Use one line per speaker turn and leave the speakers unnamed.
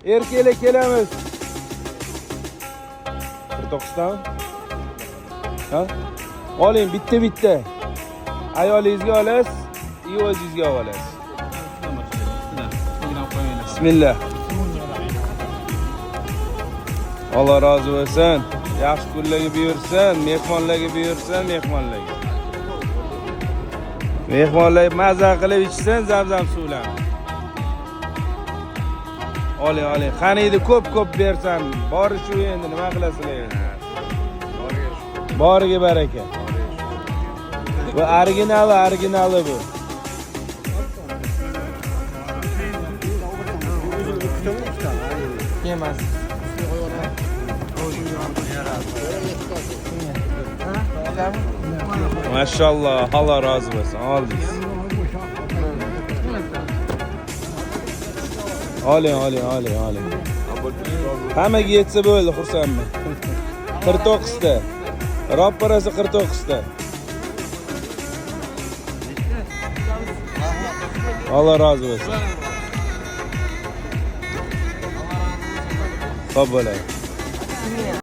Erkeklar kelamiz. 49 tami? Ha? Oling bitta. Ayolingizga olasiz, o'zingizga olasiz. Bismillah. Allah razı olsun. Yaxshi kunlarga buyursin, mehmonlarga buyursin, mehmonlarga. Mehmonlar maza qilib ichsin zamzam suvlarni. Oling. Qaniydi ko'p bersan, bori shu endi nima qilasizlar endi. Boriga baraka. Bu originali bu.
Yemas.
Maşallah, Allah razı olsun. Aldınız. Oling. Hammaga yetsa bo'ldi, xursandman. 49 ta. Ropparasi 49 ta. Allah razı olsun. Xo'p bo'ladi.